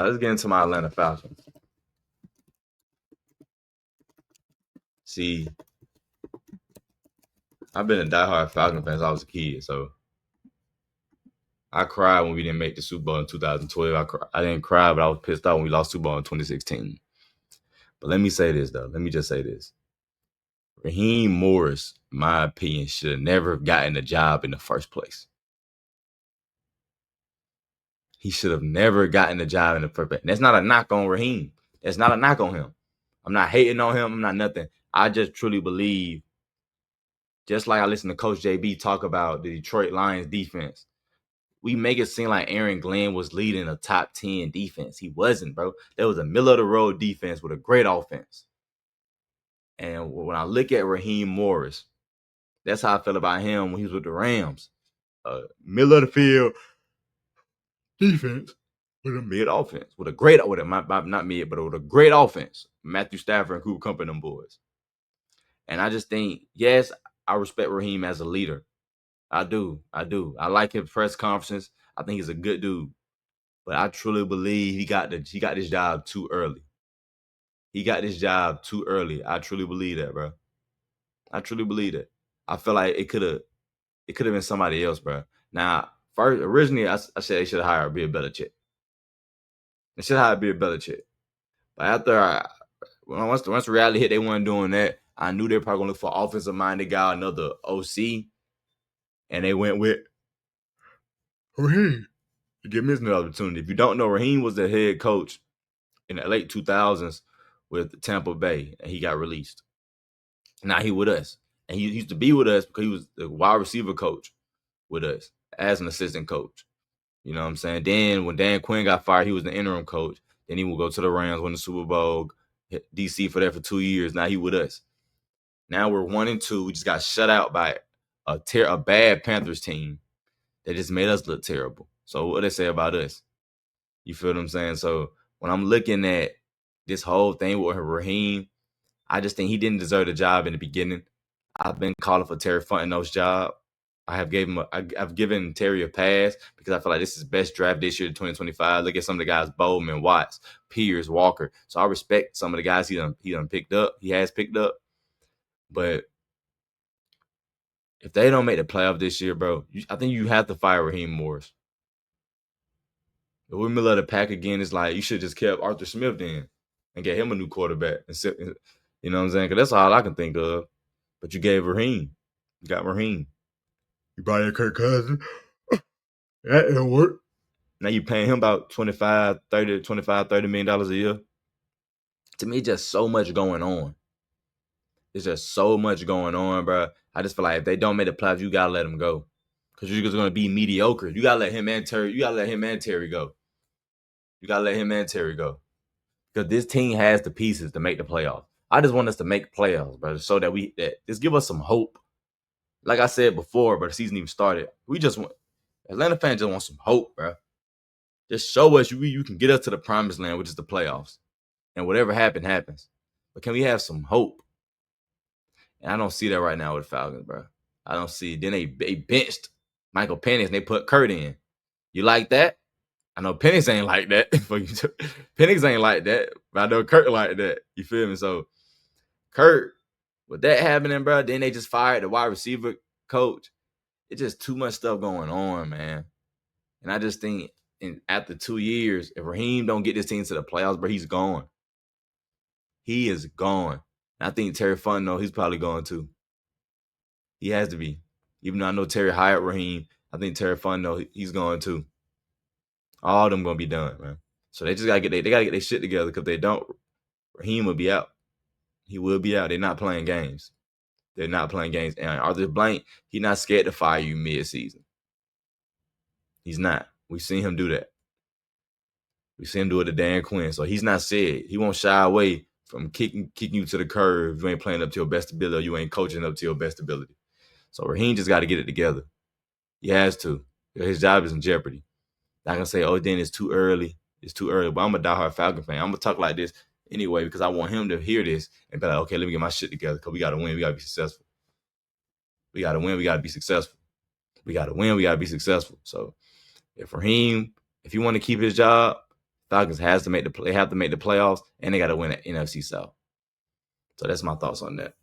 Let's get into my Atlanta Falcons. See, I've been a diehard Falcon fan since I was a kid, so I cried when we didn't make the Super Bowl in 2012. I didn't cry, but I was pissed off when we lost Super Bowl in 2016. But let me say this, though. Let me just say this. Raheem Morris, in my opinion, should have never gotten the job in the first place. He should have never gotten the job in the first place. And that's not a knock on Raheem. That's not a knock on him. I'm not hating on him. I'm not nothing. I just truly believe, just like I listened to Coach JB talk about the Detroit Lions defense, we make it seem like Aaron Glenn was leading a top 10 defense. He wasn't, bro. There was a middle-of-the-road defense with a great offense. And when I look at Raheem Morris, that's how I felt about him when he was with the Rams. Middle-of-the-field defense with a mid offense, with a great, not mid, but with a great offense. Matthew Stafford and Cooper Kupp and them boys. And I just think, yes, I respect Raheem as a leader. I do. I like his press conferences. I think he's a good dude. But I truly believe he got this job too early. He got this job too early. I truly believe that, bro. I truly believe that. I feel like it could have been somebody else, bro. Now, originally, I said they should have hired Bill Belichick. They should have hired Bill Belichick. But after once reality hit, they weren't doing that. I knew they were probably gonna look for offensive minded guy, another OC, and they went with Raheem to give him another opportunity. If you don't know, Raheem was the head coach in the late 2000s with Tampa Bay, and he got released. Now he with us, and he used to be with us because he was the wide receiver coach with us as an assistant coach. You know what I'm saying? Then when Dan Quinn got fired, he was the interim coach. Then he would go to the Rams, win the Super Bowl, hit DC for that for 2 years. Now he with us. Now we're 1-2. We just got shut out by a bad Panthers team that just made us look terrible. So what they say about us? You feel what I'm saying? So when I'm looking at this whole thing with Raheem, I just think he didn't deserve the job in the beginning. I've been calling for Terry Fontenot's job. I've given Terry a pass because I feel like this is best draft this year, 2025. Look at some of the guys: Bowman, Watts, Pierce, Walker. So I respect some of the guys he done picked up. He has picked up, but if they don't make the playoff this year, bro, I think you have to fire Raheem Morris. If we're middle of the pack again, it's like you should just kept Arthur Smith then and get him a new quarterback. You know what I'm saying? Because that's all I can think of. But you gave Raheem. You got Raheem. You brought in Kirk Cousins. That didn't work. Now you paying him about $25, $30 million a year. To me, just so much going on. There's just so much going on, bro. I just feel like if they don't make the playoffs, you gotta let them go. Because you're just gonna be mediocre. You gotta let him and Terry. You gotta let him and Terry go. You gotta let him and Terry go. Because this team has the pieces to make the playoffs. I just want us to make playoffs, bro, so that just give us some hope. Like I said before, but the season even started. Atlanta fans just want some hope, bro. Just show us you can get us to the promised land, which is the playoffs. And whatever happens. But can we have some hope? And I don't see that right now with the Falcons, bro. I don't see it. Then they benched Michael Penix and they put Kurt in. You like that? I know Penix ain't like that. Penix ain't like that. But I know Kurt like that. You feel me? So Kurt, with that happening, bro, then they just fired the wide receiver coach. It's just too much stuff going on, man. And I just think after 2 years, if Raheem don't get this team to the playoffs, bro, he's gone. He is gone. And I think Terry Fontenot, he's probably going too. He has to be. Even though I know Terry hired Raheem, I think Terry Fontenot, he's going too. All of them going to be done, man. So they just got to get their shit together, because if they don't, Raheem will be out. He will be out. They're not playing games. They're not playing games. And Arthur Blank, he's not scared to fire you mid-season. He's not. We've seen him do that. We've seen him do it to Dan Quinn. So he's not scared. He won't shy away from kicking you to the curb if you ain't playing up to your best ability or you ain't coaching up to your best ability. So Raheem just got to get it together. He has to. His job is in jeopardy. Not going to say, oh, then it's too early. It's too early. But I'm a diehard Falcon fan. I'm going to talk like this anyway because I want him to hear this and be like, okay, let me get my shit together because we got to win. We got to be successful. We got to win. We got to be successful. We got to win. We got to be successful. So if Raheem, if you want to keep his job, Falcons have to make the playoffs, and they got to win the NFC South. So that's my thoughts on that.